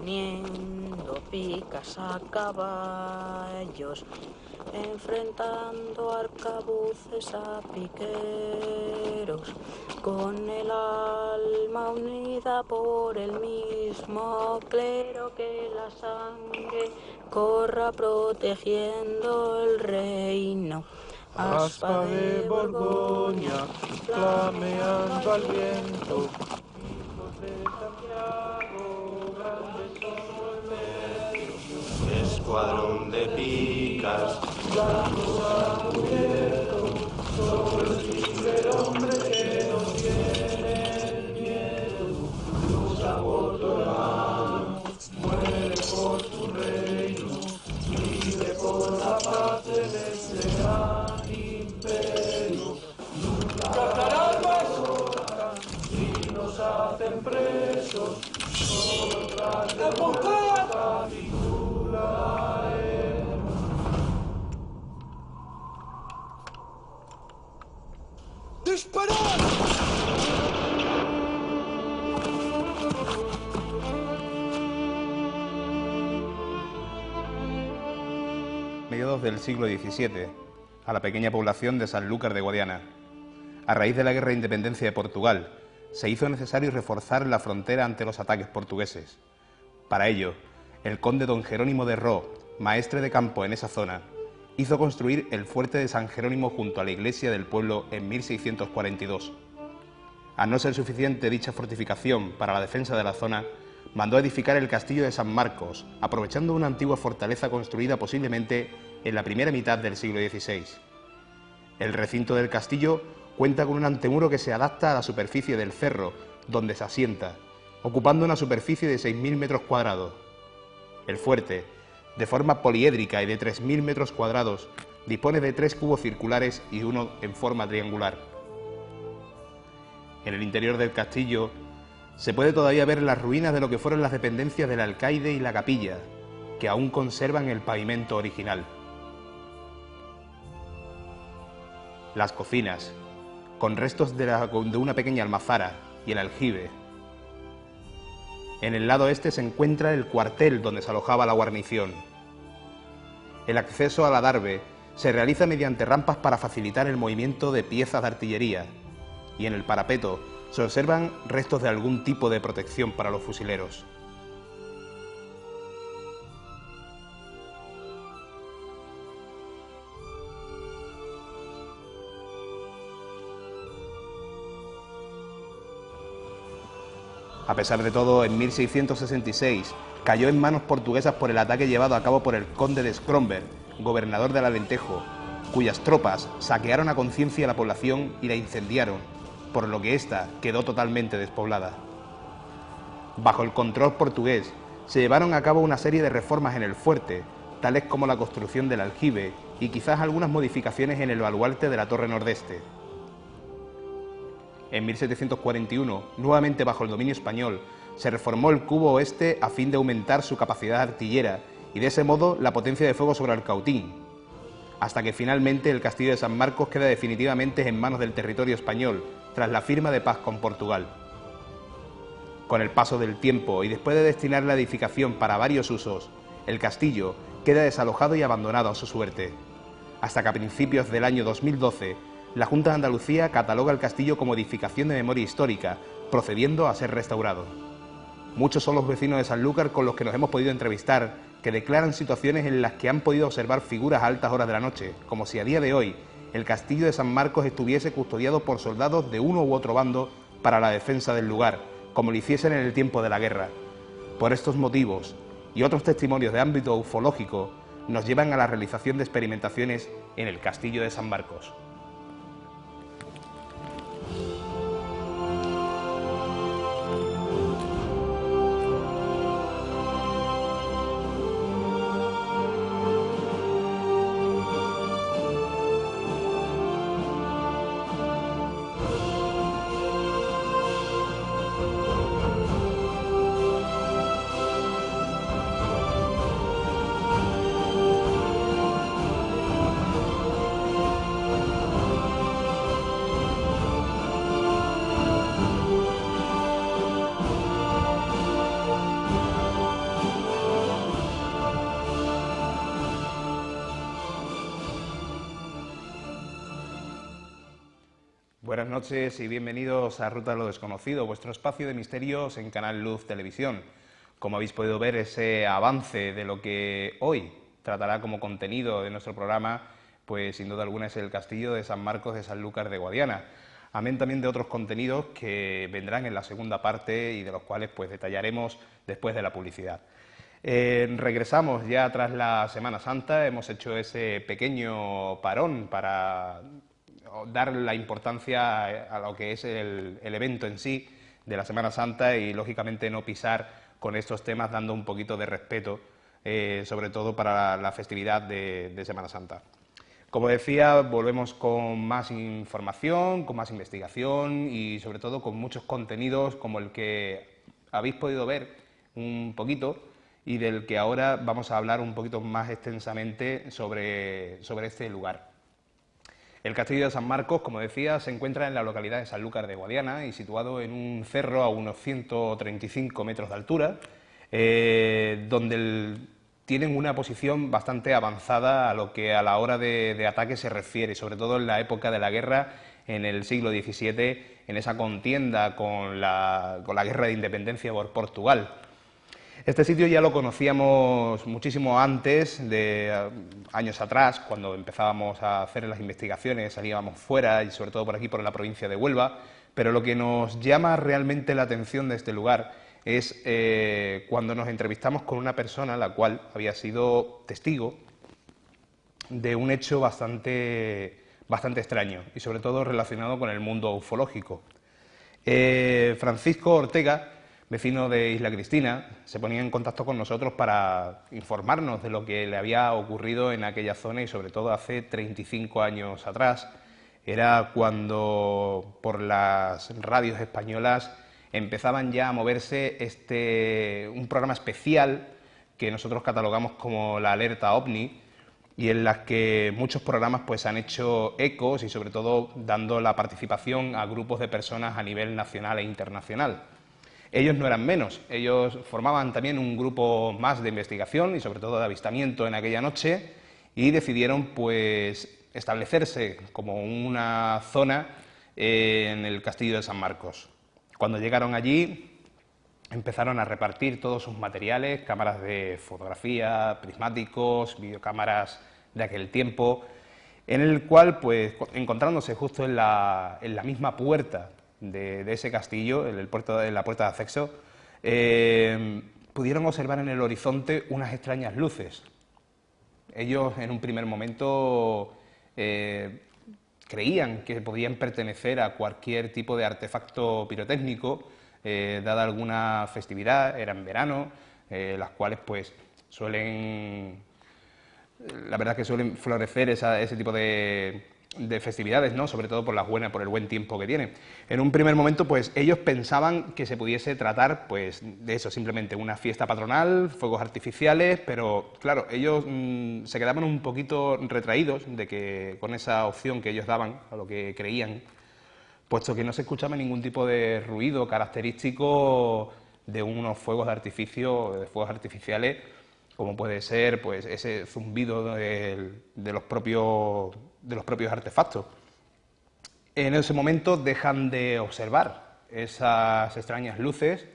poniendo picas a caballos, enfrentando arcabuces a piqueros, con el alma unida por el mismo clero, que la sangre corra protegiendo el reino. Aspa de Borgoña, flameando al viento, hijos de Santiago, grandes como el medio. Escuadrón de picas, blancos a cubierto, sobre el primer hombre que no tiene miedo. Lucha por tu hermano, muere por tu reino, vive por la paz en este gran imperio. Nunca carambas y nos hacen presos, solo tras de vuelta capitularemos. ¡Disparad! Mediados del siglo XVII, a la pequeña población de Sanlúcar de Guadiana. A raíz de la Guerra de Independencia de Portugal, se hizo necesario reforzar la frontera ante los ataques portugueses. Para ello, el conde don Jerónimo de Roo, maestre de campo en esa zona, hizo construir el fuerte de San Jerónimo junto a la iglesia del pueblo en 1642. Al no ser suficiente dicha fortificación para la defensa de la zona, mandó edificar el castillo de San Marcos, aprovechando una antigua fortaleza construida posiblemente en la primera mitad del siglo XVI. El recinto del castillo cuenta con un antemuro que se adapta a la superficie del cerro donde se asienta, ocupando una superficie de 6.000 metros cuadrados. El fuerte, de forma poliédrica y de 3.000 metros cuadrados, dispone de 3 cubos circulares y uno en forma triangular. En el interior del castillo se puede todavía ver las ruinas de lo que fueron las dependencias del alcaide y la capilla, que aún conservan el pavimento original. Las cocinas, con restos de una pequeña almazara y el aljibe. En el lado este se encuentra el cuartel donde se alojaba la guarnición. El acceso al adarve se realiza mediante rampas para facilitar el movimiento de piezas de artillería, y en el parapeto se observan restos de algún tipo de protección para los fusileros. A pesar de todo, en 1666 cayó en manos portuguesas por el ataque llevado a cabo por el conde de Scromberg, gobernador del Alentejo, cuyas tropas saquearon a conciencia la población y la incendiaron, por lo que ésta quedó totalmente despoblada. Bajo el control portugués se llevaron a cabo una serie de reformas en el fuerte, tales como la construcción del aljibe y quizás algunas modificaciones en el baluarte de la torre nordeste. En 1741, nuevamente bajo el dominio español, se reformó el cubo oeste a fin de aumentar su capacidad artillera y de ese modo la potencia de fuego sobre el Cautín, hasta que finalmente el castillo de San Marcos queda definitivamente en manos del territorio español, tras la firma de paz con Portugal. Con el paso del tiempo y después de destinar la edificación para varios usos, el castillo queda desalojado y abandonado a su suerte, hasta que a principios del año 2012, la Junta de Andalucía cataloga el castillo como edificación de memoria histórica, procediendo a ser restaurado. Muchos son los vecinos de Sanlúcar con los que nos hemos podido entrevistar, que declaran situaciones en las que han podido observar figuras a altas horas de la noche, como si a día de hoy el castillo de San Marcos estuviese custodiado por soldados de uno u otro bando para la defensa del lugar, como lo hiciesen en el tiempo de la guerra. Por estos motivos y otros testimonios de ámbito ufológico nos llevan a la realización de experimentaciones en el castillo de San Marcos. Buenas noches y bienvenidos a Ruta a lo Desconocido, vuestro espacio de misterios en Canal Luz Televisión. Como habéis podido ver, ese avance de lo que hoy tratará como contenido de nuestro programa, pues sin duda alguna es el castillo de San Marcos de Sanlúcar de Guadiana. Amén también de otros contenidos que vendrán en la segunda parte y de los cuales pues detallaremos después de la publicidad. Regresamos ya tras la Semana Santa, hemos hecho ese pequeño parón para dar la importancia a lo que es el evento en sí de la Semana Santa y lógicamente no pisar con estos temas, dando un poquito de respeto, sobre todo para la festividad de Semana Santa. Como decía, volvemos con más información, con más investigación y sobre todo con muchos contenidos como el que habéis podido ver un poquito y del que ahora vamos a hablar un poquito más extensamente sobre este lugar. El Castillo de San Marcos, como decía, se encuentra en la localidad de Sanlúcar de Guadiana y situado en un cerro a unos 135 metros de altura, donde tienen una posición bastante avanzada a lo que a la hora de ataque se refiere, sobre todo en la época de la guerra, en el siglo XVII, en esa contienda con la guerra de independencia por Portugal. Este sitio ya lo conocíamos muchísimo antes, de años atrás, cuando empezábamos a hacer las investigaciones, salíamos fuera y sobre todo por aquí, por la provincia de Huelva, pero lo que nos llama realmente la atención de este lugar es cuando nos entrevistamos con una persona la cual había sido testigo de un hecho bastante extraño y sobre todo relacionado con el mundo ufológico. Francisco Ortega, vecino de Isla Cristina, se ponía en contacto con nosotros para informarnos de lo que le había ocurrido en aquella zona y sobre todo hace 35 años atrás. Era cuando por las radios españolas empezaban ya a moverse un programa especial que nosotros catalogamos como la alerta OVNI y en las que muchos programas pues han hecho ecos y sobre todo dando la participación a grupos de personas a nivel nacional e internacional. Ellos no eran menos, ellos formaban también un grupo más de investigación y sobre todo de avistamiento en aquella noche y decidieron pues establecerse como una zona en el Castillo de San Marcos. Cuando llegaron allí empezaron a repartir todos sus materiales, cámaras de fotografía, prismáticos, videocámaras de aquel tiempo, en el cual pues encontrándose justo en la misma puerta de ese castillo, en la puerta de acceso, pudieron observar en el horizonte unas extrañas luces. Ellos en un primer momento creían que podían pertenecer a cualquier tipo de artefacto pirotécnico, dada alguna festividad, era en verano, las cuales pues suelen florecer ese tipo de festividades, ¿no? Sobre todo por el buen tiempo que tienen. En un primer momento, pues ellos pensaban que se pudiese tratar, pues, de eso, simplemente una fiesta patronal, fuegos artificiales, pero claro, ellos se quedaban un poquito retraídos de que con esa opción que ellos daban a lo que creían, puesto que no se escuchaba ningún tipo de ruido característico de unos fuegos artificiales, como puede ser pues ese zumbido de los propios artefactos. En ese momento dejan de observar esas extrañas luces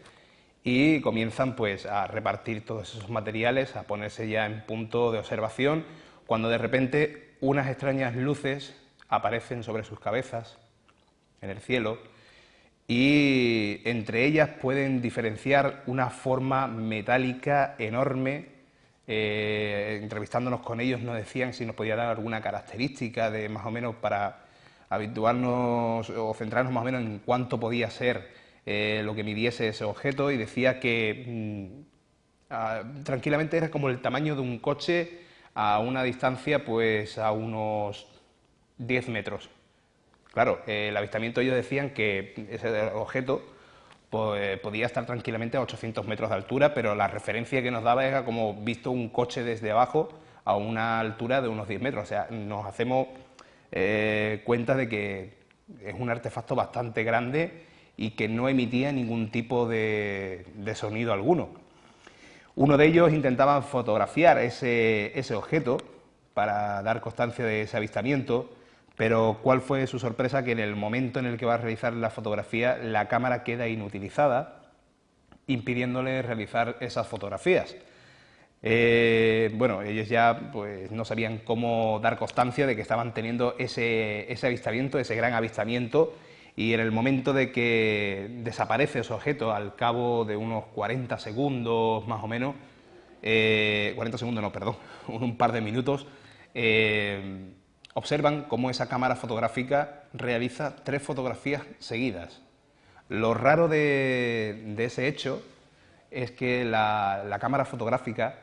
y comienzan pues a repartir todos esos materiales, a ponerse ya en punto de observación, cuando de repente unas extrañas luces aparecen sobre sus cabezas, en el cielo, y entre ellas pueden diferenciar una forma metálica enorme. Entrevistándonos con ellos nos decían si nos podía dar alguna característica de más o menos para habituarnos o centrarnos más o menos en cuánto podía ser lo que midiese ese objeto, y decía que tranquilamente era como el tamaño de un coche a una distancia pues a unos 10 metros. Claro, el avistamiento, ellos decían que ese objeto pues podía estar tranquilamente a 800 metros de altura, pero la referencia que nos daba era como visto un coche desde abajo a una altura de unos 10 metros. O sea, nos hacemos cuenta de que es un artefacto bastante grande y que no emitía ningún tipo de sonido alguno. Uno de ellos intentaba fotografiar ese objeto para dar constancia de ese avistamiento, Pero ¿cuál fue su sorpresa? Que en el momento en el que va a realizar la fotografía, la cámara queda inutilizada, impidiéndole realizar esas fotografías. Bueno, ellos ya pues no sabían cómo dar constancia de que estaban teniendo ese avistamiento, ese gran avistamiento, y en el momento de que desaparece ese objeto, al cabo de unos 40 segundos más o menos, 40 segundos no, perdón, un par de minutos, observan cómo esa cámara fotográfica realiza 3 fotografías seguidas. Lo raro de ese hecho es que la cámara fotográfica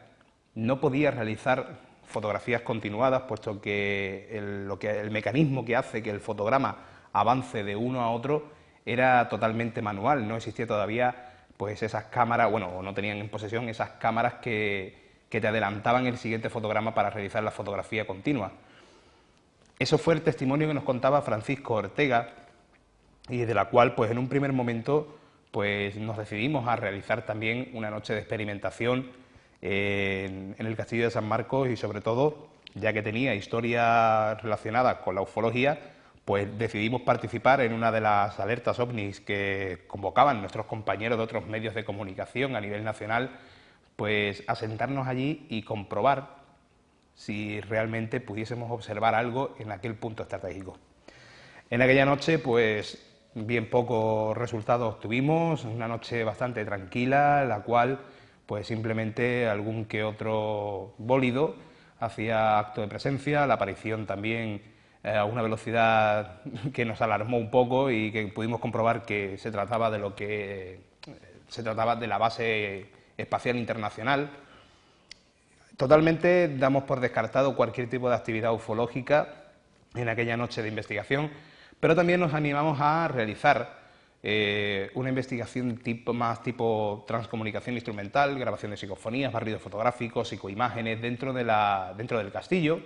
no podía realizar fotografías continuadas, puesto que el mecanismo que hace que el fotograma avance de uno a otro era totalmente manual. No existía todavía pues esas cámaras, bueno, no tenían en posesión esas cámaras que te adelantaban el siguiente fotograma para realizar la fotografía continua. Eso fue el testimonio que nos contaba Francisco Ortega, y de la cual pues en un primer momento pues nos decidimos a realizar también una noche de experimentación en el Castillo de San Marcos, y sobre todo, ya que tenía historia relacionada con la ufología, pues decidimos participar en una de las alertas ovnis que convocaban nuestros compañeros de otros medios de comunicación a nivel nacional, pues a sentarnos allí y comprobar si realmente pudiésemos observar algo en aquel punto estratégico. En aquella noche, pues bien pocos resultados tuvimos, una noche bastante tranquila, la cual pues simplemente algún que otro bólido hacía acto de presencia, la aparición también a una velocidad que nos alarmó un poco y que pudimos comprobar que se trataba de la base espacial internacional. Totalmente damos por descartado cualquier tipo de actividad ufológica en aquella noche de investigación, pero también nos animamos a realizar una investigación más tipo transcomunicación instrumental, grabación de psicofonías, barridos fotográficos, psicoimágenes dentro del castillo,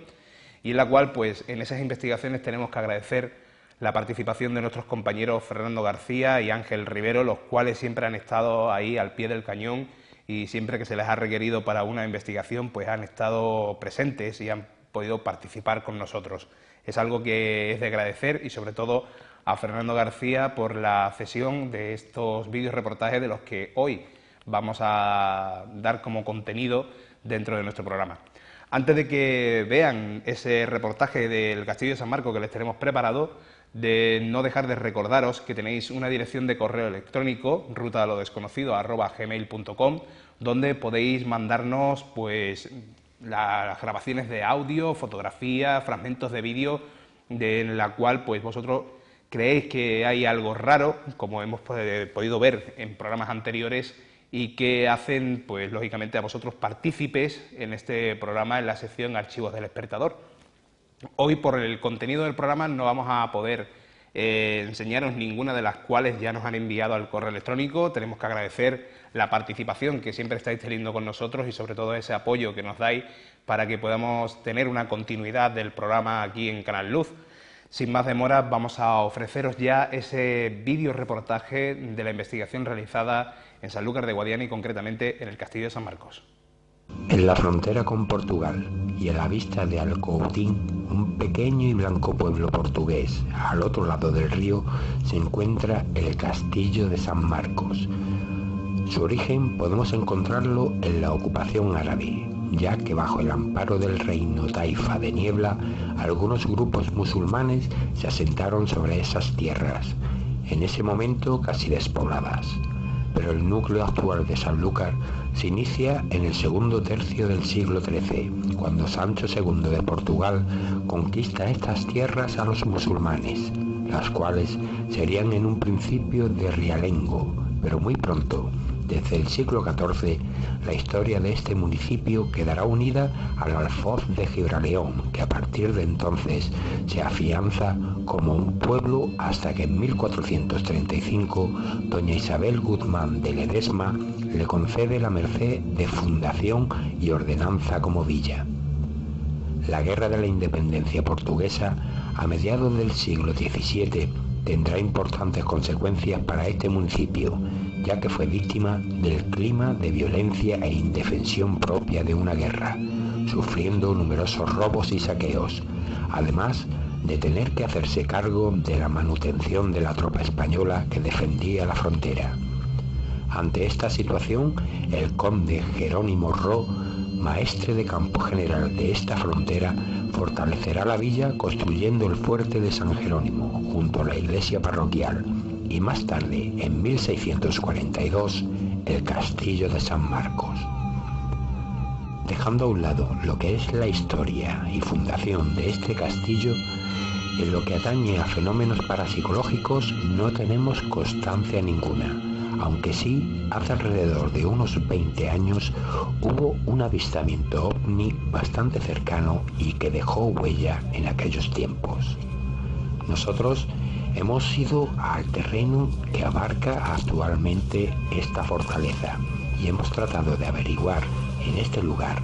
y en la cual pues en esas investigaciones tenemos que agradecer la participación de nuestros compañeros Fernando García y Ángel Rivero, los cuales siempre han estado ahí al pie del cañón y siempre que se les ha requerido para una investigación pues han estado presentes y han podido participar con nosotros. Es algo que es de agradecer, y sobre todo a Fernando García por la cesión de estos vídeos reportajes de los que hoy vamos a dar como contenido dentro de nuestro programa. Antes de que vean ese reportaje del Castillo de San Marcos que les tenemos preparado, de no dejar de recordaros que tenéis una dirección de correo electrónico, rutadelodesconocido@gmail.com, donde podéis mandarnos pues las grabaciones de audio, fotografías, fragmentos de vídeo, en la cual pues vosotros creéis que hay algo raro, como hemos podido ver en programas anteriores, y que hacen pues lógicamente a vosotros partícipes en este programa en la sección Archivos del Espectador. Hoy, por el contenido del programa, no vamos a poder enseñaros ninguna de las cuales ya nos han enviado al correo electrónico. Tenemos que agradecer la participación que siempre estáis teniendo con nosotros y sobre todo ese apoyo que nos dais para que podamos tener una continuidad del programa aquí en Canal Luz. Sin más demora, vamos a ofreceros ya ese vídeo reportaje de la investigación realizada en Sanlúcar de Guadiana y concretamente en el Castillo de San Marcos. En la frontera con Portugal y a la vista de Alcoutín, un pequeño y blanco pueblo portugués, al otro lado del río, se encuentra el Castillo de San Marcos. Su origen podemos encontrarlo en la ocupación árabe, ya que bajo el amparo del reino Taifa de Niebla, algunos grupos musulmanes se asentaron sobre esas tierras, en ese momento casi despobladas. Pero el núcleo actual de Sanlúcar se inicia en el segundo tercio del siglo XIII, cuando Sancho II de Portugal conquista estas tierras a los musulmanes, las cuales serían en un principio de realengo, pero muy pronto, desde el siglo XIV, la historia de este municipio quedará unida al alfoz de Gibraleón, que a partir de entonces se afianza como un pueblo hasta que en 1435 doña Isabel Guzmán de Ledesma le concede la merced de fundación y ordenanza como villa. La Guerra de la Independencia portuguesa, a mediados del siglo XVII, tendrá importantes consecuencias para este municipio, ya que fue víctima del clima de violencia e indefensión propia de una guerra, sufriendo numerosos robos y saqueos. Además, de tener que hacerse cargo de la manutención de la tropa española que defendía la frontera. Ante esta situación, el conde Jerónimo Ró, maestre de campo general de esta frontera, fortalecerá la villa construyendo el fuerte de San Jerónimo junto a la iglesia parroquial y más tarde, en 1642, el castillo de San Marcos. Dejando a un lado lo que es la historia y fundación de este castillo, en lo que atañe a fenómenos parapsicológicos no tenemos constancia ninguna, aunque sí, hace alrededor de unos 20 años hubo un avistamiento ovni bastante cercano y que dejó huella en aquellos tiempos. Nosotros hemos ido al terreno que abarca actualmente esta fortaleza y hemos tratado de averiguar en este lugar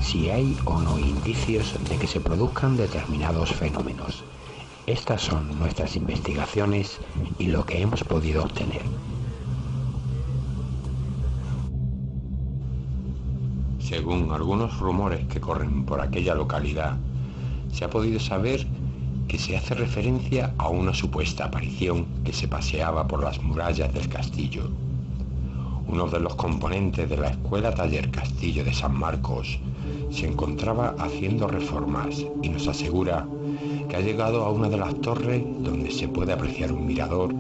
si hay o no indicios de que se produzcan determinados fenómenos. Estas son nuestras investigaciones y lo que hemos podido obtener. Según algunos rumores que corren por aquella localidad, se ha podido saber que se hace referencia a una supuesta aparición que se paseaba por las murallas del castillo. Uno de los componentes de la Escuela Taller Castillo de San Marcos se encontraba haciendo reformas y nos asegura que ha llegado a una de las torres donde se puede apreciar un mirador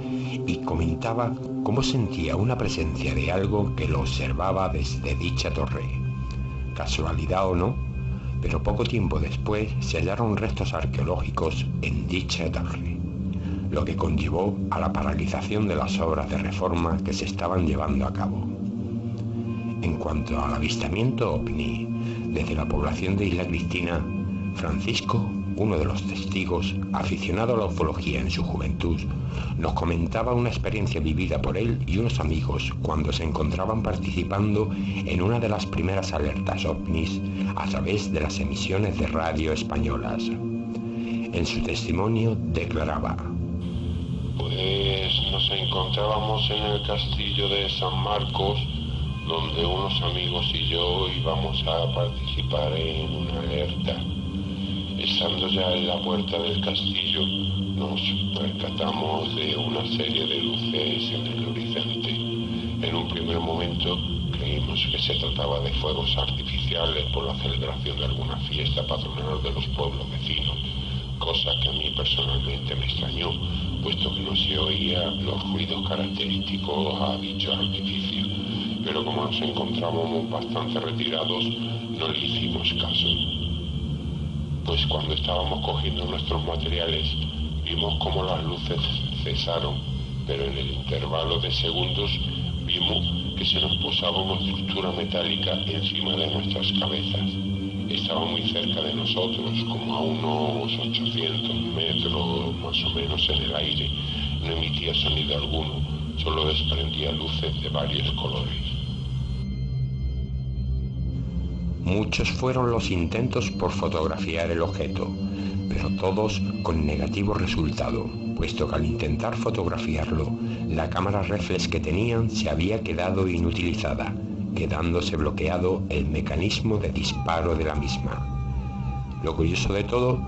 y comentaba cómo sentía una presencia de algo que lo observaba desde dicha torre. Casualidad o no, pero poco tiempo después se hallaron restos arqueológicos en dicha torre, lo que conllevó a la paralización de las obras de reforma que se estaban llevando a cabo. En cuanto al avistamiento ovni desde la población de Isla Cristina, Francisco, uno de los testigos, aficionado a la ufología en su juventud, nos comentaba una experiencia vivida por él y unos amigos cuando se encontraban participando en una de las primeras alertas ovnis a través de las emisiones de radio españolas. En su testimonio declaraba: Pues nos encontrábamos en el castillo de San Marcos, donde unos amigos y yo íbamos a participar en una alerta. Estando ya en la puerta del castillo, nos percatamos de una serie de luces en el horizonte. En un primer momento creímos que se trataba de fuegos artificiales por la celebración de alguna fiesta patronal de los pueblos vecinos, cosa que a mí personalmente me extrañó, puesto que no se oían los ruidos característicos a dicho artificio. Pero como nos encontrábamos bastante retirados, no le hicimos caso. Pues cuando estábamos cogiendo nuestros materiales, vimos cómo las luces cesaron, pero en el intervalo de segundos vimos que se nos posaba una estructura metálica encima de nuestras cabezas. Estaba muy cerca de nosotros, como a unos 800 metros más o menos en el aire. No emitía sonido alguno, solo desprendía luces de varios colores. Muchos fueron los intentos por fotografiar el objeto, pero todos con negativo resultado, puesto que al intentar fotografiarlo, la cámara reflex que tenían se había quedado inutilizada, quedándose bloqueado el mecanismo de disparo de la misma. Lo curioso de todo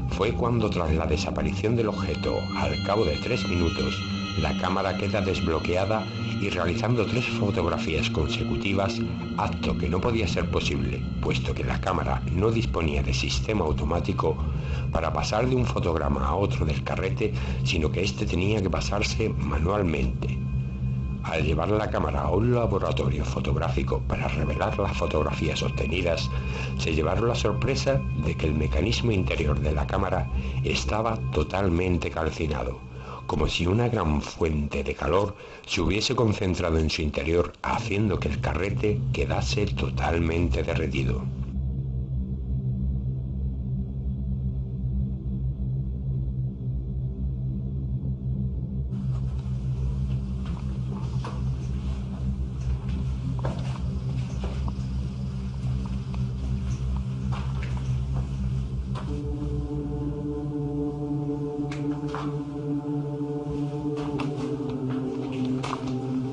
fue cuando tras la desaparición del objeto, al cabo de 3 minutos, la cámara queda desbloqueada y realizando 3 fotografías consecutivas, acto que no podía ser posible, puesto que la cámara no disponía de sistema automático para pasar de un fotograma a otro del carrete, sino que éste tenía que pasarse manualmente. Al llevar la cámara a un laboratorio fotográfico para revelar las fotografías obtenidas, se llevaron la sorpresa de que el mecanismo interior de la cámara estaba totalmente calcinado, como si una gran fuente de calor se hubiese concentrado en su interior, haciendo que el carrete quedase totalmente derretido.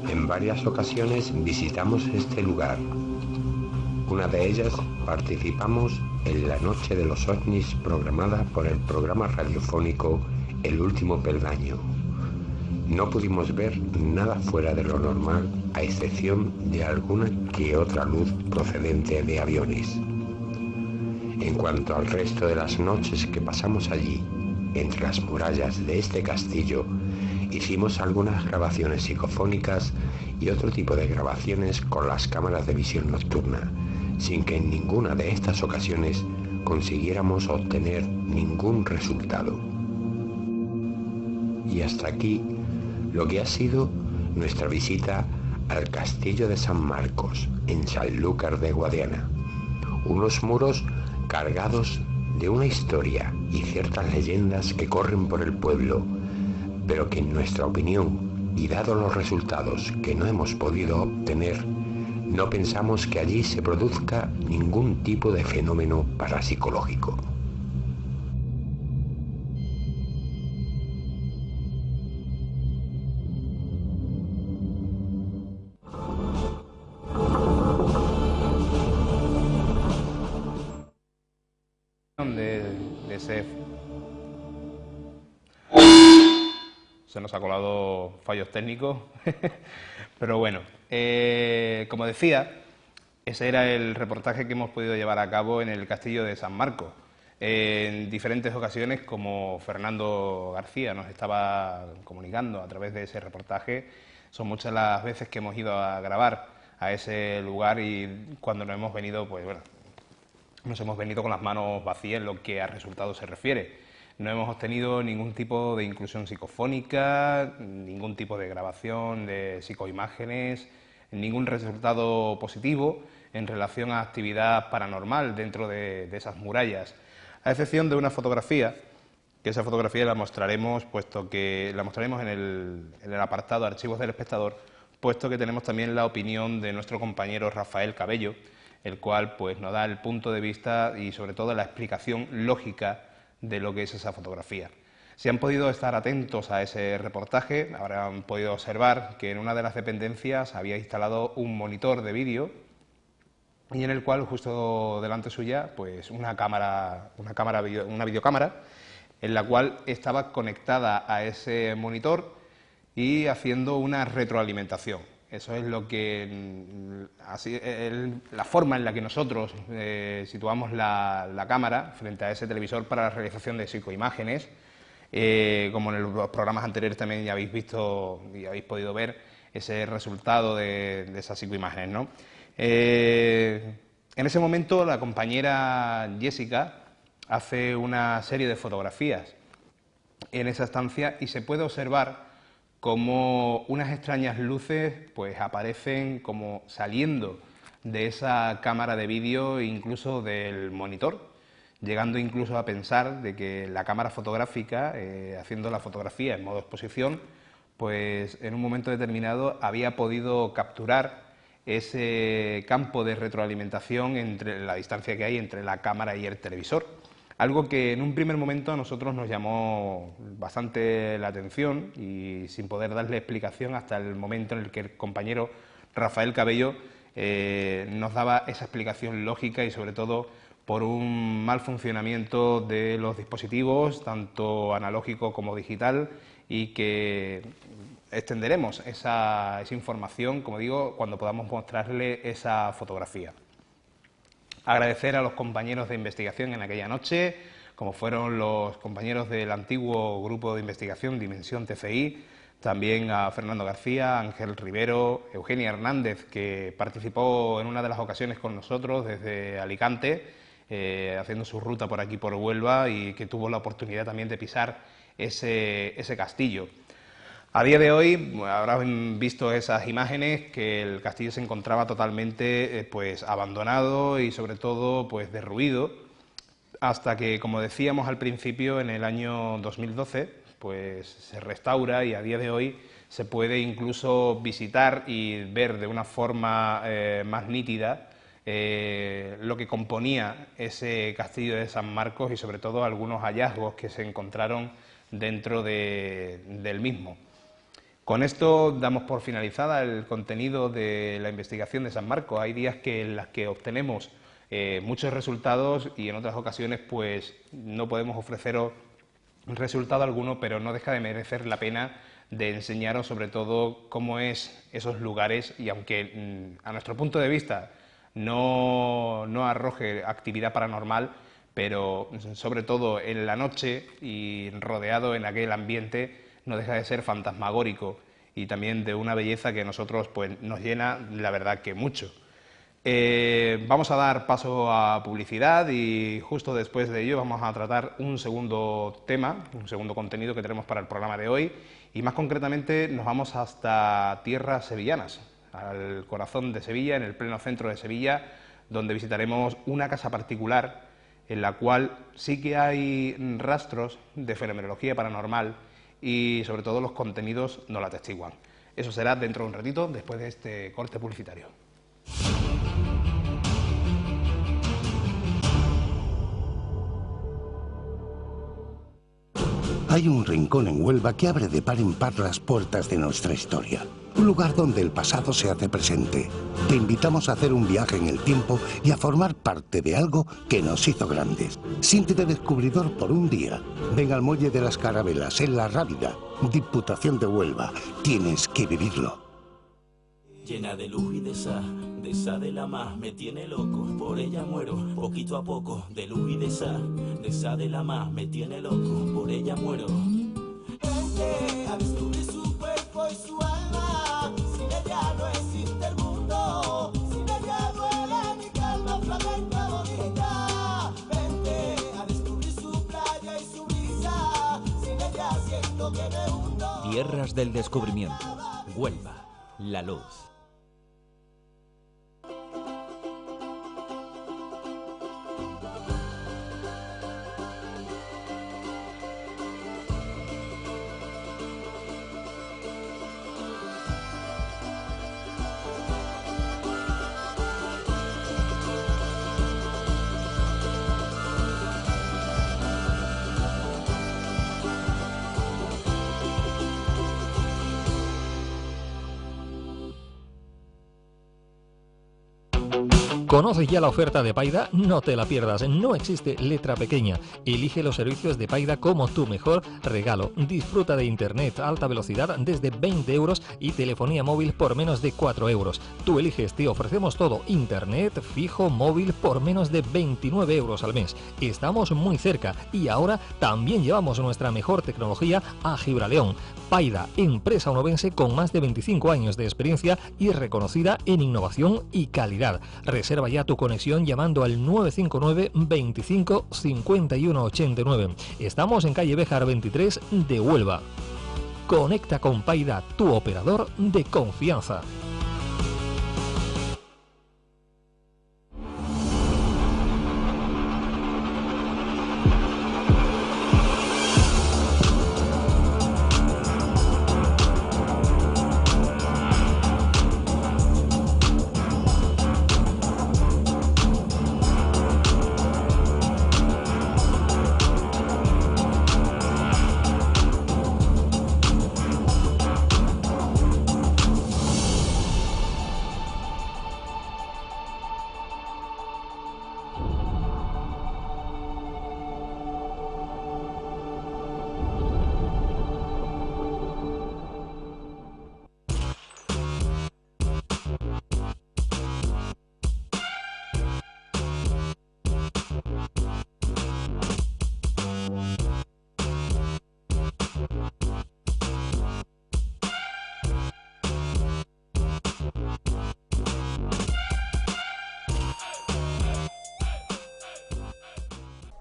En varias ocasiones visitamos este lugar. Una de ellas participamos en la noche de los ovnis programada por el programa radiofónico El Último Peldaño. No pudimos ver nada fuera de lo normal, a excepción de alguna que otra luz procedente de aviones. En cuanto al resto de las noches que pasamos allí, entre las murallas de este castillo, hicimos algunas grabaciones psicofónicas y otro tipo de grabaciones con las cámaras de visión nocturna, sin que en ninguna de estas ocasiones consiguiéramos obtener ningún resultado. Y hasta aquí lo que ha sido nuestra visita al Castillo de San Marcos, en Sanlúcar de Guadiana. Unos muros cargados de una historia y ciertas leyendas que corren por el pueblo, pero que en nuestra opinión, y dado los resultados que no hemos podido obtener, no pensamos que allí se produzca ningún tipo de fenómeno parapsicológico. De ese... Se nos ha colado fallos técnicos, pero bueno, como decía, ese era el reportaje que hemos podido llevar a cabo en el Castillo de San Marcos. En diferentes ocasiones, como Fernando García nos estaba comunicando a través de ese reportaje, son muchas las veces que hemos ido a grabar a ese lugar y cuando nos hemos venido, pues bueno, nos hemos venido con las manos vacías en lo que a resultados se refiere. No hemos obtenido ningún tipo de inclusión psicofónica, ningún tipo de grabación de psicoimágenes, ningún resultado positivo en relación a actividad paranormal dentro de esas murallas, a excepción de una fotografía, que esa fotografía la mostraremos, puesto que la mostraremos en el apartado Archivos del Espectador, puesto que tenemos también la opinión de nuestro compañero Rafael Cabello, el cual pues nos da el punto de vista y sobre todo la explicación lógica de lo que es esa fotografía. Si han podido estar atentos a ese reportaje, habrán podido observar que en una de las dependencias había instalado un monitor de vídeo y en el cual justo delante suya pues una videocámara en la cual estaba conectada a ese monitor y haciendo una retroalimentación. Eso es lo que, la forma en la que nosotros situamos la cámara frente a ese televisor para la realización de psicoimágenes, como en los programas anteriores también ya habéis visto y habéis podido ver ese resultado de esas psicoimágenes, ¿no? En ese momento la compañera Jessica hace una serie de fotografías en esa estancia y se puede observar como unas extrañas luces pues aparecen como saliendo de esa cámara de vídeo e incluso del monitor, llegando incluso a pensar de que la cámara fotográfica, haciendo la fotografía en modo exposición, pues en un momento determinado había podido capturar ese campo de retroalimentación entre la distancia que hay entre la cámara y el televisor. Algo que en un primer momento a nosotros nos llamó bastante la atención y sin poder darle explicación hasta el momento en el que el compañero Rafael Cabello nos daba esa explicación lógica y sobre todo por un mal funcionamiento de los dispositivos, tanto analógico como digital, y que extenderemos esa información, como digo, cuando podamos mostrarle esa fotografía. Agradecer a los compañeros de investigación en aquella noche, como fueron los compañeros del antiguo grupo de investigación Dimensión TCI, también a Fernando García, Ángel Rivero, Eugenia Hernández, que participó en una de las ocasiones con nosotros desde Alicante, haciendo su ruta por aquí por Huelva y que tuvo la oportunidad también de pisar ese castillo. A día de hoy habrán visto esas imágenes que el castillo se encontraba totalmente pues abandonado y sobre todo pues derruido, hasta que, como decíamos al principio, en el año 2012 pues se restaura y a día de hoy se puede incluso visitar y ver de una forma más nítida lo que componía ese castillo de San Marcos y sobre todo algunos hallazgos que se encontraron dentro del mismo. Con esto damos por finalizada el contenido de la investigación de San Marcos. Hay días en las que obtenemos muchos resultados y en otras ocasiones pues no podemos ofreceros resultado alguno, pero no deja de merecer la pena de enseñaros sobre todo cómo es esos lugares, y aunque a nuestro punto de vista no arroje actividad paranormal, pero sobre todo en la noche y rodeado en aquel ambiente no deja de ser fantasmagórico y también de una belleza que a nosotros pues nos llena, la verdad, que mucho. Vamos a dar paso a publicidad y justo después de ello vamos a tratar un segundo tema, un segundo contenido que tenemos para el programa de hoy, y más concretamente nos vamos hasta tierras sevillanas, al corazón de Sevilla, en el pleno centro de Sevilla, donde visitaremos una casa particular en la cual sí que hay rastros de fenomenología paranormal y sobre todo los contenidos no la atestiguan. Eso será dentro de un ratito, después de este corte publicitario. Hay un rincón en Huelva que abre de par en par las puertas de nuestra historia. Un lugar donde el pasado se hace presente. Te invitamos a hacer un viaje en el tiempo y a formar parte de algo que nos hizo grandes. Siéntete descubridor por un día. Ven al Muelle de las Carabelas, en La Rábida, Diputación de Huelva. Tienes que vivirlo. Llena de luz y de esa de la más me tiene loco, por ella muero, poquito a poco, de luz y de esa de la más me tiene loco, por ella muero. A descubrir su cuerpo y su alma, sin ella no existe el mundo, sin ella duele mi calma flamenca bonita. Vente a descubrir su playa y su brisa, sin ella siento que me hundo. Tierras del Descubrimiento, Huelva, La Luz. ¿Conoces ya la oferta de Paida? No te la pierdas, no existe letra pequeña. Elige los servicios de Paida como tu mejor regalo. Disfruta de internet a alta velocidad desde 20 euros y telefonía móvil por menos de 4 euros. Tú eliges, te ofrecemos todo, internet, fijo, móvil por menos de 29 euros al mes. Estamos muy cerca y ahora también llevamos nuestra mejor tecnología a Gibraleón. Paida, empresa onubense con más de 25 años de experiencia y reconocida en innovación y calidad. Reserva ya tu conexión llamando al 959 25 51 89. Estamos en calle Béjar 23 de Huelva. Conecta con Paida, tu operador de confianza.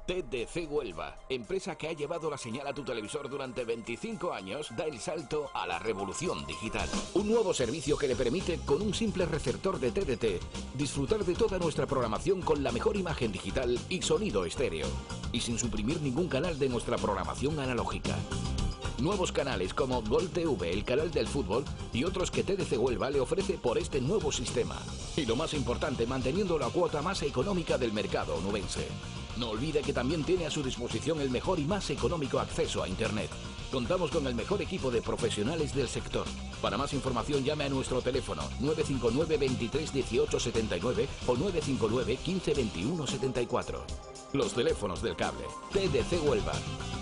TDC Huelva, empresa que ha llevado la señal a tu televisor durante 25 años, da el salto a la revolución digital. Un nuevo servicio que le permite, con un simple receptor de TDT, disfrutar de toda nuestra programación con la mejor imagen digital y sonido estéreo, y sin suprimir ningún canal de nuestra programación analógica. Nuevos canales como Gol TV, el canal del fútbol, y otros que TDC Huelva le ofrece por este nuevo sistema. Y lo más importante, manteniendo la cuota más económica del mercado onubense. No olvide que también tiene a su disposición el mejor y más económico acceso a Internet. Contamos con el mejor equipo de profesionales del sector. Para más información llame a nuestro teléfono 959 23 18 79 o 959 15 21 74. Los teléfonos del cable. TDC Huelva,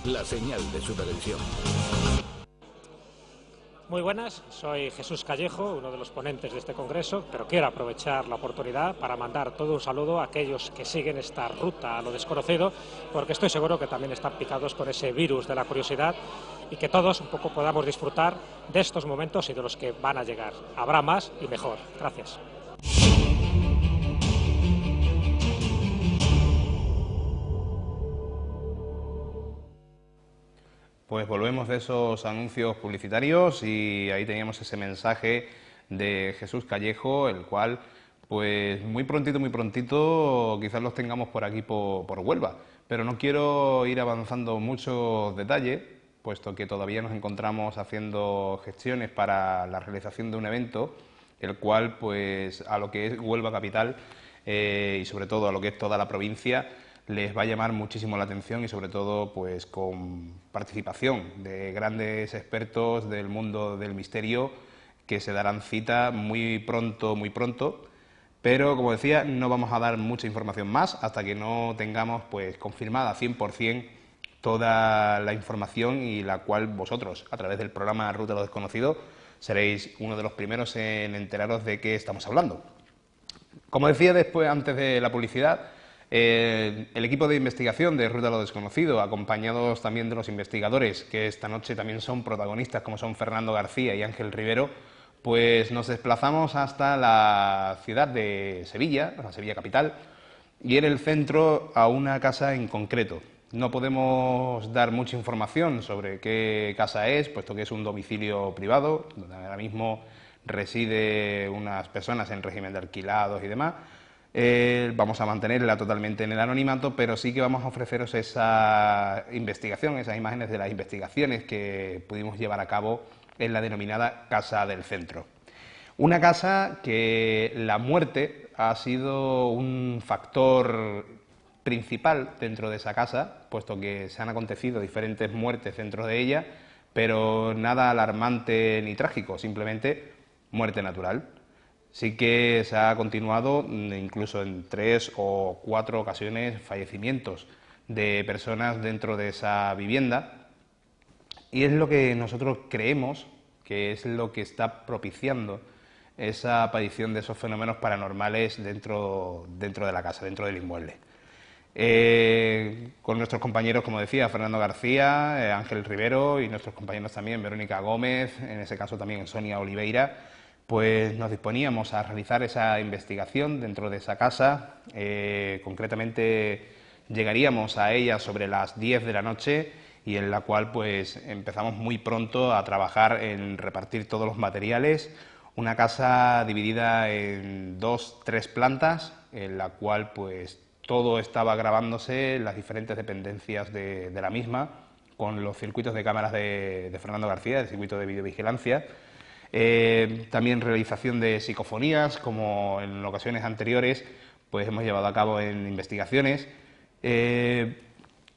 la señal de su televisión. Muy buenas, soy Jesús Callejo, uno de los ponentes de este congreso, pero quiero aprovechar la oportunidad para mandar todo un saludo a aquellos que siguen esta ruta a lo desconocido, porque estoy seguro que también están picados por ese virus de la curiosidad y que todos un poco podamos disfrutar de estos momentos y de los que van a llegar. Habrá más y mejor. Gracias. Pues volvemos de esos anuncios publicitarios y ahí teníamos ese mensaje de Jesús Callejo, el cual, pues muy prontito, quizás los tengamos por aquí, por Huelva. Pero no quiero ir avanzando muchos detalles, puesto que todavía nos encontramos haciendo gestiones para la realización de un evento, el cual, pues a lo que es Huelva Capital y sobre todo a lo que es toda la provincia, les va a llamar muchísimo la atención y sobre todo pues con participación de grandes expertos del mundo del misterio que se darán cita muy pronto, pero como decía no vamos a dar mucha información más hasta que no tengamos pues confirmada 100% toda la información y la cual vosotros a través del programa Ruta a lo Desconocido seréis uno de los primeros en enteraros de qué estamos hablando. Como decía antes de la publicidad, el equipo de investigación de Ruta a lo Desconocido, acompañados también de los investigadores que esta noche también son protagonistas, como son Fernando García y Ángel Rivero, pues nos desplazamos hasta la ciudad de Sevilla, la Sevilla capital, y en el centro a una casa en concreto. No podemos dar mucha información sobre qué casa es, puesto que es un domicilio privado, donde ahora mismo reside unas personas en régimen de alquilados y demás. Vamos a mantenerla totalmente en el anonimato, pero sí que vamos a ofreceros esa investigación, esas imágenes de las investigaciones que pudimos llevar a cabo en la denominada Casa del Centro. Una casa que la muerte ha sido un factor principal dentro de esa casa, puesto que se han acontecido diferentes muertes dentro de ella, pero nada alarmante ni trágico, simplemente muerte natural. Sí que se ha continuado, incluso en 3 o 4 ocasiones, fallecimientos de personas dentro de esa vivienda, y es lo que nosotros creemos que es lo que está propiciando esa aparición de esos fenómenos paranormales dentro de la casa, dentro del inmueble. Con nuestros compañeros, como decía, Fernando García, Ángel Rivero y nuestros compañeros también, Verónica Gómez, en ese caso también Sonia Oliveira, pues nos disponíamos a realizar esa investigación dentro de esa casa. Concretamente llegaríamos a ella sobre las 10 de la noche y en la cual pues empezamos muy pronto a trabajar en repartir todos los materiales. Una casa dividida en 2-3 plantas, en la cual pues todo estaba grabándose, las diferentes dependencias de la misma, con los circuitos de cámaras de Fernando García, el circuito de videovigilancia. También realización de psicofonías, como en ocasiones anteriores pues hemos llevado a cabo en investigaciones,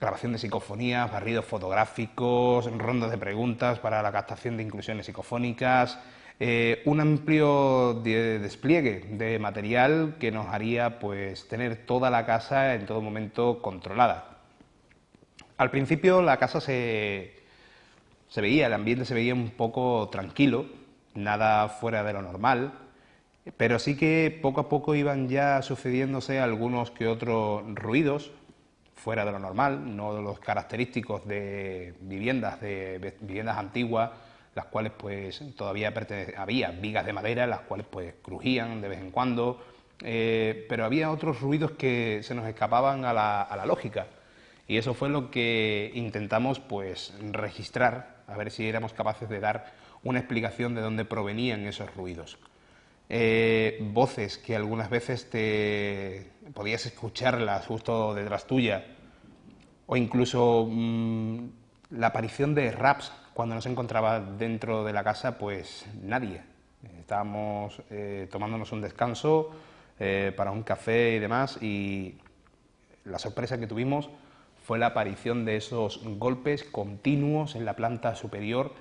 grabación de psicofonías, barridos fotográficos, rondas de preguntas para la captación de inclusiones psicofónicas, un amplio despliegue de material que nos haría pues tener toda la casa en todo momento controlada. Al principio la casa se veía, el ambiente se veía un poco tranquilo, nada fuera de lo normal, pero sí que poco a poco iban ya sucediéndose algunos que otros ruidos fuera de lo normal, no de los característicos de viviendas antiguas, las cuales pues todavía había vigas de madera, las cuales pues crujían de vez en cuando, pero había otros ruidos que se nos escapaban a la lógica, y eso fue lo que intentamos pues registrar, a ver si éramos capaces de dar una explicación de dónde provenían esos ruidos. Voces que algunas veces podías escucharlas justo detrás tuya, o incluso la aparición de raps cuando no se encontraba dentro de la casa pues nadie. Estábamos tomándonos un descanso para un café y demás, y La sorpresa que tuvimos fue la aparición de esos golpes continuos en la planta superior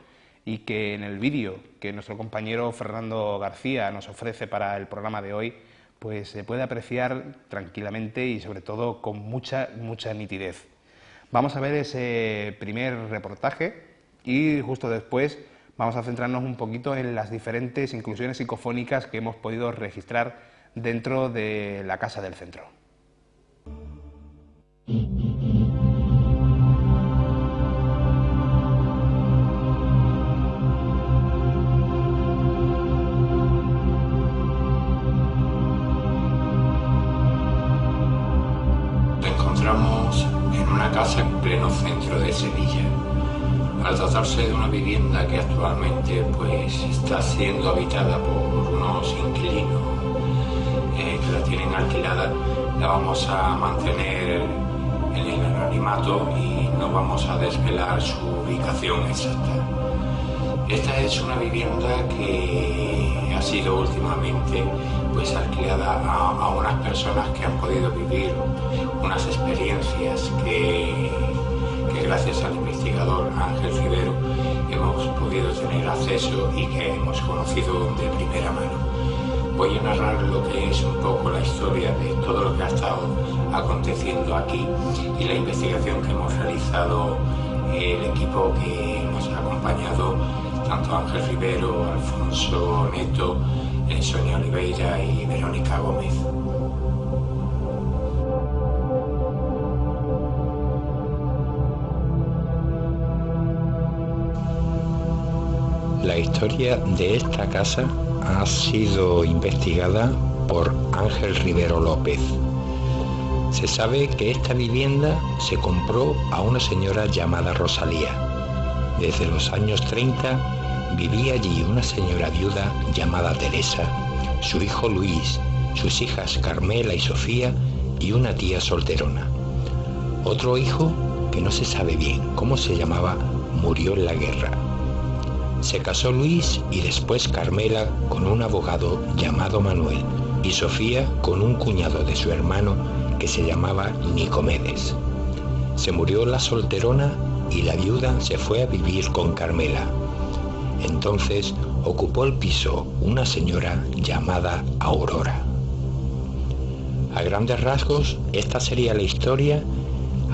y que en el vídeo que nuestro compañero Fernando García nos ofrece para el programa de hoy, pues se puede apreciar tranquilamente y sobre todo con mucha nitidez. Vamos a ver ese primer reportaje y justo después vamos a centrarnos un poquito en las diferentes inclusiones psicofónicas que hemos podido registrar dentro de la Casa del Centro. Nos encontramos en una casa en pleno centro de Sevilla. Al tratarse de una vivienda que actualmente pues está siendo habitada por unos inquilinos que la tienen alquilada, la vamos a mantener en el anonimato y no vamos a desvelar su ubicación exacta. Esta es una vivienda que ha sido últimamente pues alquilada a unas personas que han podido vivir unas experiencias que gracias al investigador Ángel Rivero hemos podido tener acceso y que hemos conocido de primera mano. Voy a narrar lo que es un poco la historia de todo lo que ha estado aconteciendo aquí y la investigación que hemos realizado el equipo que nos ha acompañado, tanto Ángel Rivero, Alfonso Neto, Sonia Oliveira y Verónica Gómez. La historia de esta casa ha sido investigada por Ángel Rivero López. Se sabe que esta vivienda se compró a una señora llamada Rosalía. Desde los años 30 vivía allí una señora viuda llamada Teresa, su hijo Luis, sus hijas Carmela y Sofía y una tía solterona. Otro hijo, que no se sabe bien cómo se llamaba, murió en la guerra. Se casó Luis y después Carmela con un abogado llamado Manuel y Sofía con un cuñado de su hermano que se llamaba Nicomedes. Se murió la solterona y la viuda se fue a vivir con Carmela. Entonces ocupó el piso una señora llamada Aurora. A grandes rasgos, esta sería la historia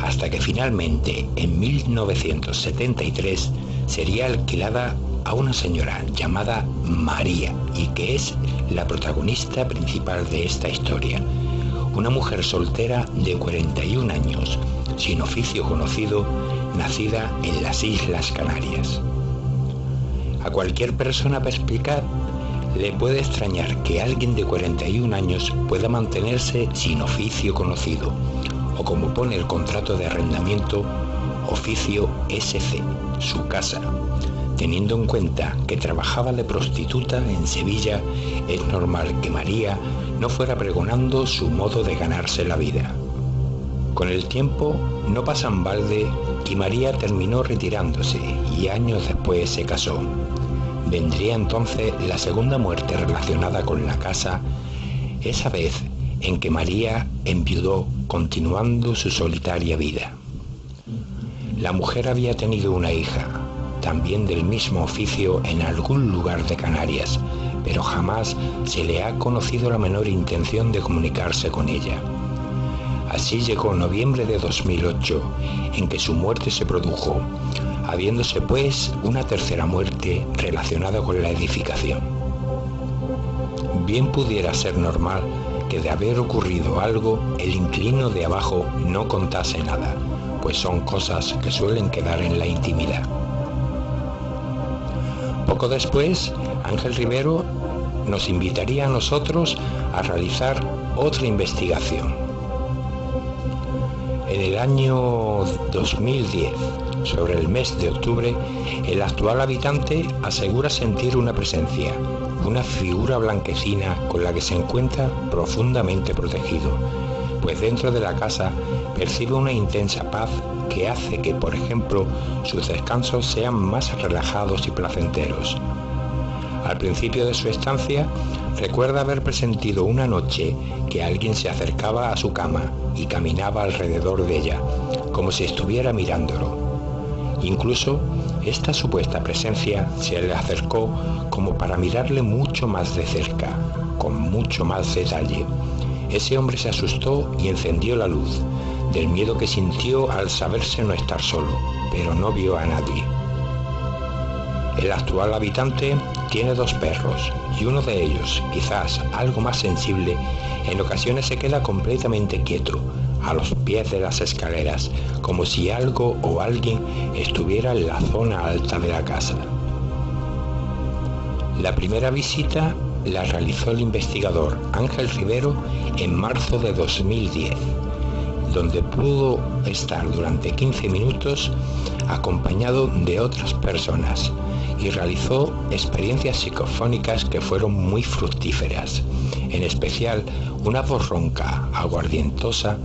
hasta que finalmente en 1973 sería alquilada a una señora llamada María y que es la protagonista principal de esta historia. Una mujer soltera de 41 años, sin oficio conocido, nacida en las Islas Canarias. A cualquier persona perspicaz le puede extrañar que alguien de 41 años pueda mantenerse sin oficio conocido, o como pone el contrato de arrendamiento, oficio SC, su casa. Teniendo en cuenta que trabajaba de prostituta en Sevilla, es normal que María no fuera pregonando su modo de ganarse la vida. Con el tiempo no pasa en balde y María terminó retirándose y años después se casó. Vendría entonces la segunda muerte relacionada con la casa, esa vez en que María enviudó continuando su solitaria vida. La mujer había tenido una hija, también del mismo oficio en algún lugar de Canarias, pero jamás se le ha conocido la menor intención de comunicarse con ella. Así llegó noviembre de 2008, en que su muerte se produjo, habiéndose pues una tercera muerte relacionada con la edificación. Bien pudiera ser normal que de haber ocurrido algo, el inquilino de abajo no contase nada, pues son cosas que suelen quedar en la intimidad. Poco después, Ángel Rivero nos invitaría a nosotros a realizar otra investigación. En el año 2010, sobre el mes de octubre, el actual habitante asegura sentir una presencia, una figura blanquecina con la que se encuentra profundamente protegido, pues dentro de la casa percibe una intensa paz que hace que, por ejemplo, sus descansos sean más relajados y placenteros. Al principio de su estancia, recuerda haber presentido una noche que alguien se acercaba a su cama y caminaba alrededor de ella, como si estuviera mirándolo. Incluso esta supuesta presencia se le acercó como para mirarle mucho más de cerca, con mucho más detalle. Ese hombre se asustó y encendió la luz, del miedo que sintió al saberse no estar solo, pero no vio a nadie. El actual habitante tiene 2 perros y uno de ellos, quizás algo más sensible, en ocasiones se queda completamente quieto, a los pies de las escaleras, como si algo o alguien estuviera en la zona alta de la casa. La primera visita la realizó el investigador Ángel Rivero en marzo de 2010, donde pudo estar durante 15 minutos acompañado de otras personas y realizó experiencias psicofónicas que fueron muy fructíferas, en especial una voz ronca, aguardientosa,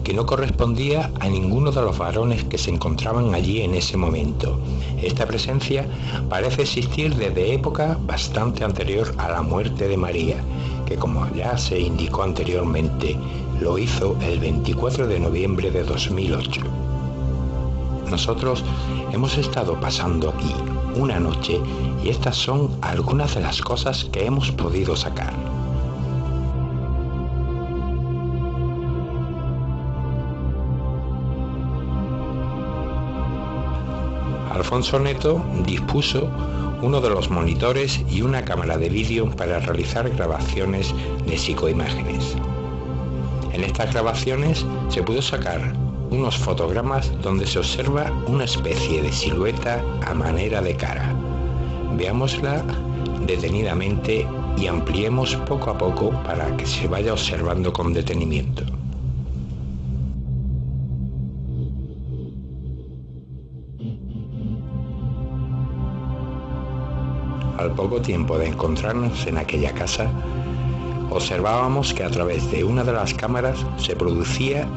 que no correspondía a ninguno de los varones que se encontraban allí en ese momento. Esta presencia parece existir desde época bastante anterior a la muerte de María, que, como ya se indicó anteriormente, lo hizo el 24 de noviembre de 2008. Nosotros hemos estado pasando aquí una noche y estas son algunas de las cosas que hemos podido sacar. Alfonso Neto dispuso uno de los monitores y una cámara de vídeo para realizar grabaciones de psicoimágenes. En estas grabaciones se pudo sacar unos fotogramas donde se observa una especie de silueta a manera de cara. Veámosla detenidamente y ampliemos poco a poco para que se vaya observando con detenimiento. Al poco tiempo de encontrarnos en aquella casa, observábamos que a través de una de las cámaras se producía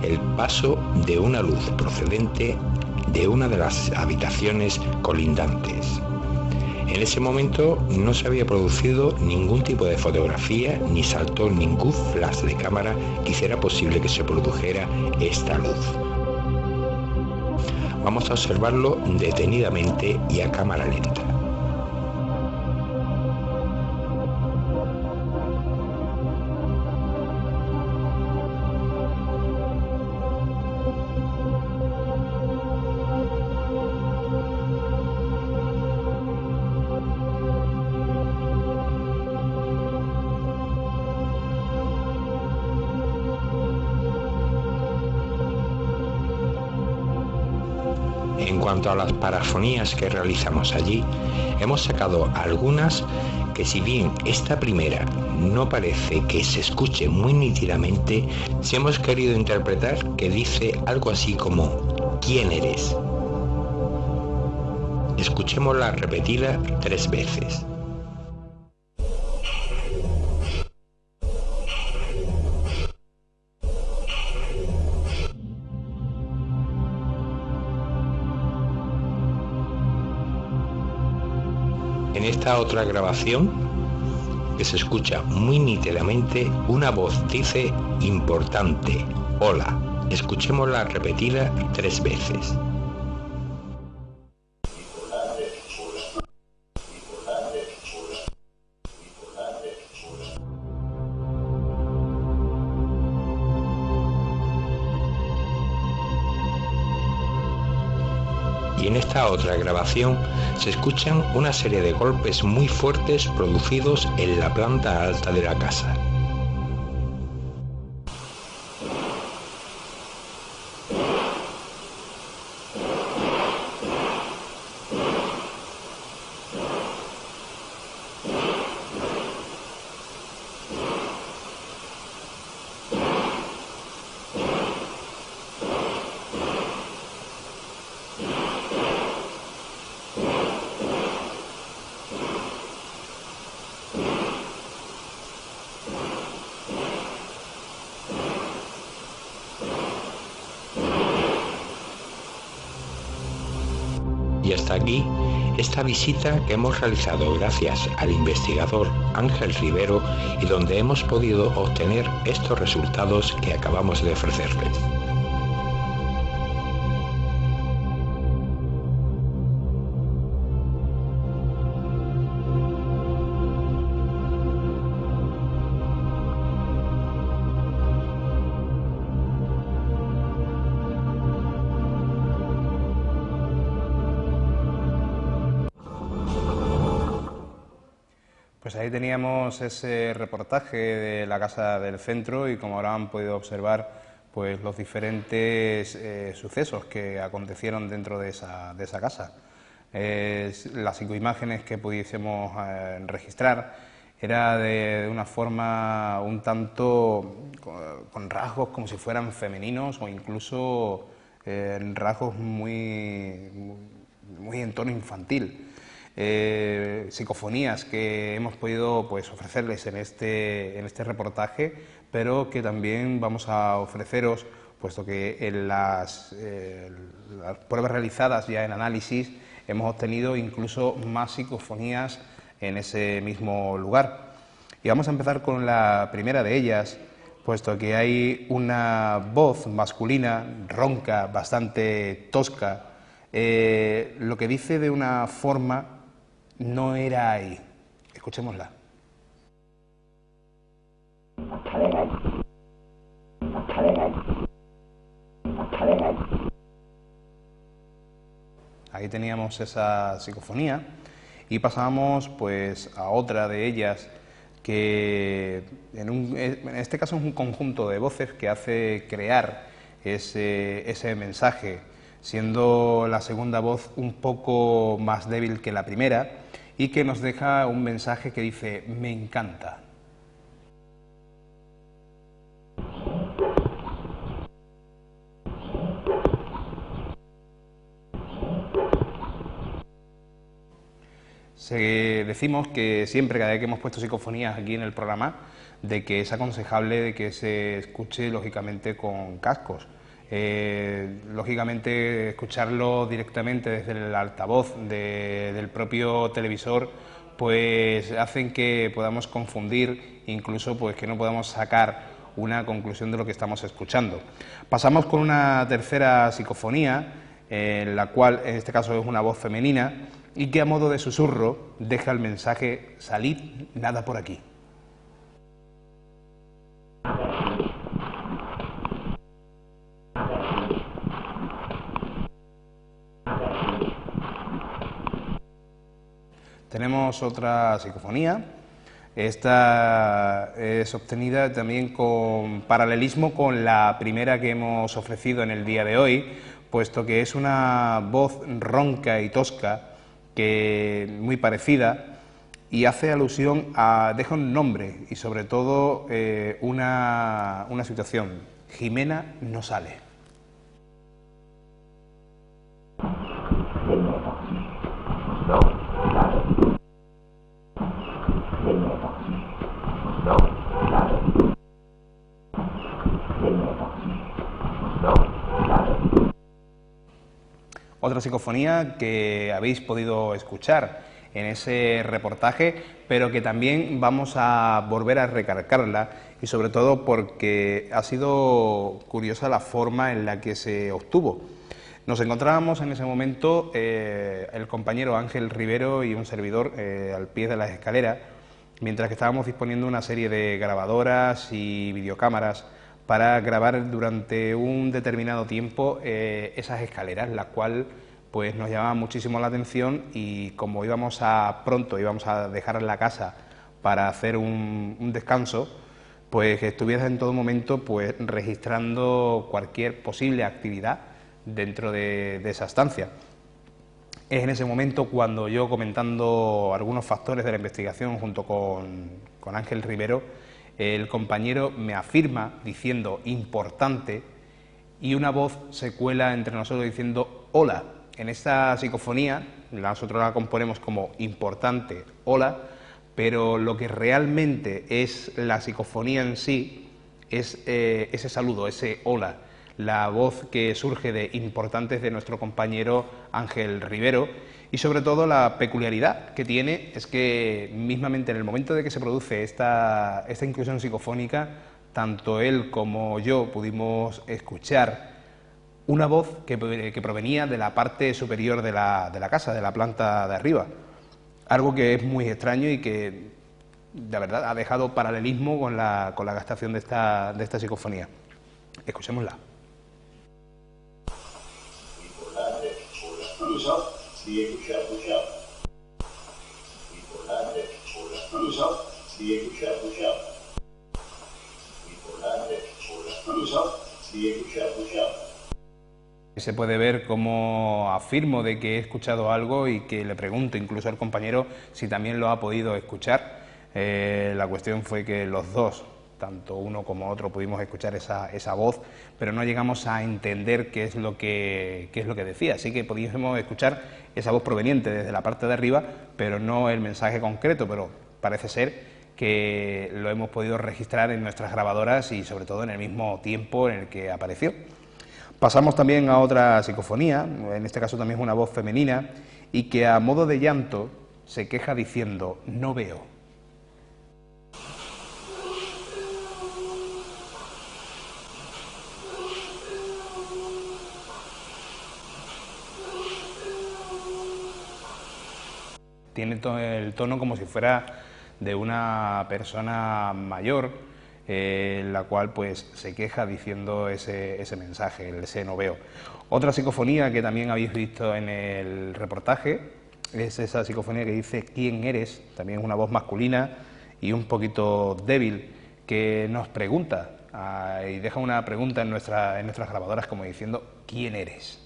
el paso de una luz procedente de una de las habitaciones colindantes. En ese momento no se había producido ningún tipo de fotografía ni saltó ningún flash de cámara que hiciera posible que se produjera esta luz. Vamos a observarlo detenidamente y a cámara lenta. En cuanto a las parafonías que realizamos allí, hemos sacado algunas que, si bien esta primera no parece que se escuche muy nítidamente, sí hemos querido interpretar que dice algo así como ¿quién eres? Escuchémosla repetida 3 veces. En esta otra grabación, que se escucha muy nítidamente, una voz dice importante, hola. Escuchémosla repetida 3 veces. Y en esta otra grabación se escuchan una serie de golpes muy fuertes producidos en la planta alta de la casa. Y hasta aquí Esta visita que hemos realizado gracias al investigador Ángel Rivero y donde hemos podido obtener estos resultados que acabamos de ofrecerles. Pues ahí teníamos ese reportaje de la Casa del Centro y, como ahora han podido observar, pues los diferentes sucesos que acontecieron dentro de esa casa. Las 5 imágenes que pudiésemos registrar era de una forma un tanto con rasgos como si fueran femeninos o incluso rasgos muy en tono infantil. Psicofonías que hemos podido pues ofrecerles en este reportaje, pero que también vamos a ofreceros, puesto que en las pruebas realizadas ya en análisis hemos obtenido incluso más psicofonías en ese mismo lugar. Y vamos a empezar con la primera de ellas, puesto que hay una voz masculina, ronca, bastante tosca, lo que dice de una forma: no era ahí. Escuchémosla. Ahí teníamos esa psicofonía y pasamos pues a otra de ellas que en este caso es un conjunto de voces que hace crear ese mensaje, siendo la segunda voz un poco más débil que la primera y que nos deja un mensaje que dice: me encanta. Decimos que siempre, cada vez que hemos puesto psicofonías aquí en el programa, de que es aconsejable de que se escuche lógicamente con cascos. Lógicamente, escucharlo directamente desde el altavoz del propio televisor pues hacen que podamos confundir, incluso pues que no podamos sacar una conclusión de lo que estamos escuchando. Pasamos con una tercera psicofonía, en la cual en este caso es una voz femenina y que a modo de susurro deja el mensaje: salid, nada por aquí. Tenemos otra psicofonía. Esta es obtenida también con paralelismo con la primera que hemos ofrecido en el día de hoy, puesto que es una voz ronca y tosca, muy parecida, y hace alusión deja un nombre y sobre todo una situación: Jimena no sale. Otra psicofonía que habéis podido escuchar en ese reportaje, pero que también vamos a volver a recalcarla, y sobre todo porque ha sido curiosa la forma en la que se obtuvo. Nos encontrábamos en ese momento el compañero Ángel Rivero y un servidor al pie de las escaleras, mientras que estábamos disponiendo una serie de grabadoras y videocámaras para grabar durante un determinado tiempo esas escaleras, la cual pues nos llamaba muchísimo la atención, y como íbamos a dejar la casa para hacer un descanso, pues que estuvieras en todo momento pues registrando cualquier posible actividad dentro de esa estancia. Es en ese momento cuando yo, comentando algunos factores de la investigación junto con Ángel Rivero, el compañero me afirma diciendo importante, y una voz se cuela entre nosotros diciendo hola. En esta psicofonía nosotros la componemos como importante, hola, pero lo que realmente es la psicofonía en sí es ese saludo, ese hola. la voz que surge de Importantes de nuestro compañero Ángel Rivero, y sobre todo la peculiaridad que tiene es que mismamente en el momento de que se produce esta inclusión psicofónica, tanto él como yo pudimos escuchar una voz que provenía de la parte superior de la casa, de la planta de arriba. Algo que es muy extraño y que, de verdad, ha dejado paralelismo con la captación de esta psicofonía. Escuchémosla. Se puede ver cómo afirmo de que he escuchado algo y que le pregunto incluso al compañero si también lo ha podido escuchar. La cuestión fue que los dos, tanto uno como otro, pudimos escuchar esa voz, pero no llegamos a entender qué es lo que decía. Así que podíamos escuchar esa voz proveniente desde la parte de arriba, pero no el mensaje concreto, pero parece ser que lo hemos podido registrar en nuestras grabadoras y sobre todo en el mismo tiempo en el que apareció. Pasamos también a otra psicofonía, en este caso también es una voz femenina, y que a modo de llanto se queja diciendo: no veo. Tiene el tono como si fuera de una persona mayor, la cual pues se queja diciendo ese mensaje, ese no veo. Otra psicofonía que también habéis visto en el reportaje es esa psicofonía que dice ¿quién eres? También es una voz masculina y un poquito débil, que nos pregunta y deja una pregunta en nuestras grabadoras como diciendo ¿quién eres?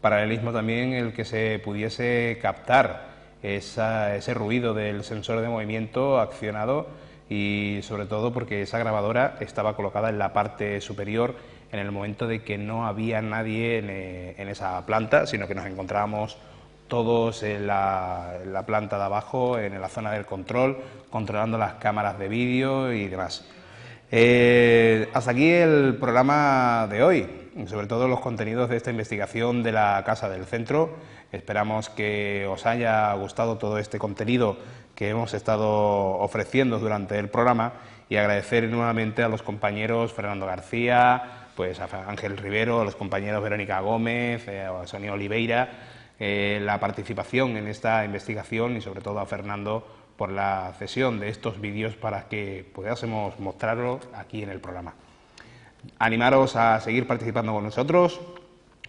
Paralelismo también el que se pudiese captar ese ruido del sensor de movimiento accionado, y sobre todo porque esa grabadora estaba colocada en la parte superior en el momento de que no había nadie en esa planta, sino que nos encontrábamos todos en la planta de abajo, en la zona del control, controlando las cámaras de vídeo y demás. Hasta aquí el programa de hoy, sobre todo los contenidos de esta investigación de la Casa del Centro. Esperamos que os haya gustado todo este contenido que hemos estado ofreciendo durante el programa, y agradecer nuevamente a los compañeros Fernando García, pues a Ángel Rivero, a los compañeros Verónica Gómez, a Sonia Oliveira, la participación en esta investigación, y sobre todo a Fernando por la cesión de estos vídeos para que pudiésemos mostrarlo aquí en el programa. Animaros a seguir participando con nosotros.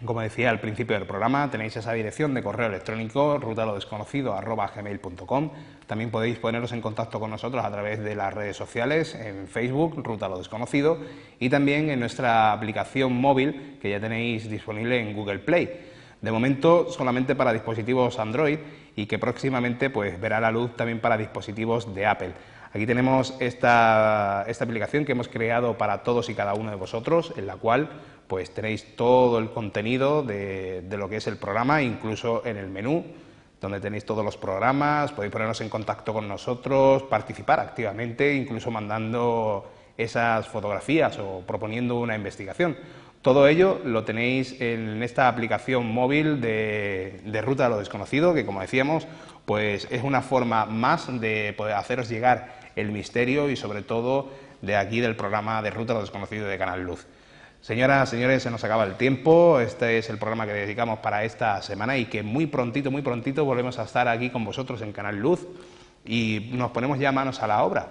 Como decía al principio del programa, tenéis esa dirección de correo electrónico rutalodesconocido@gmail.com. También podéis poneros en contacto con nosotros a través de las redes sociales, en Facebook, Ruta a lo Desconocido, y también en nuestra aplicación móvil que ya tenéis disponible en Google Play. De momento solamente para dispositivos Android, y que próximamente pues verá la luz también para dispositivos de Apple. Aquí tenemos esta aplicación que hemos creado para todos y cada uno de vosotros, en la cual pues tenéis todo el contenido de lo que es el programa, incluso en el menú, donde tenéis todos los programas. Podéis ponernos en contacto con nosotros, participar activamente, incluso mandando esas fotografías o proponiendo una investigación. Todo ello lo tenéis en esta aplicación móvil de Ruta a lo Desconocido, que, como decíamos, pues es una forma más de poder haceros llegar el misterio y, sobre todo, de aquí del programa de Ruta a lo Desconocido de Canal Luz. Señoras, señores, se nos acaba el tiempo. Este es el programa que dedicamos para esta semana, y que muy prontito volvemos a estar aquí con vosotros en Canal Luz, y nos ponemos ya manos a la obra.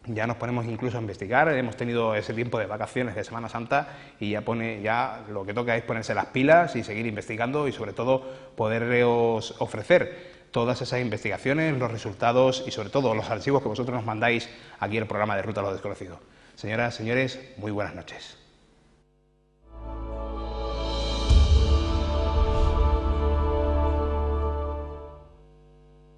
Ya nos ponemos incluso a investigar. Hemos tenido ese tiempo de vacaciones de Semana Santa, y ya lo que toca es ponerse las pilas y seguir investigando, y sobre todo poderos ofrecer todas esas investigaciones, los resultados y sobre todo los archivos que vosotros nos mandáis aquí en el programa de Ruta a lo Desconocido. Señoras, señores, muy buenas noches.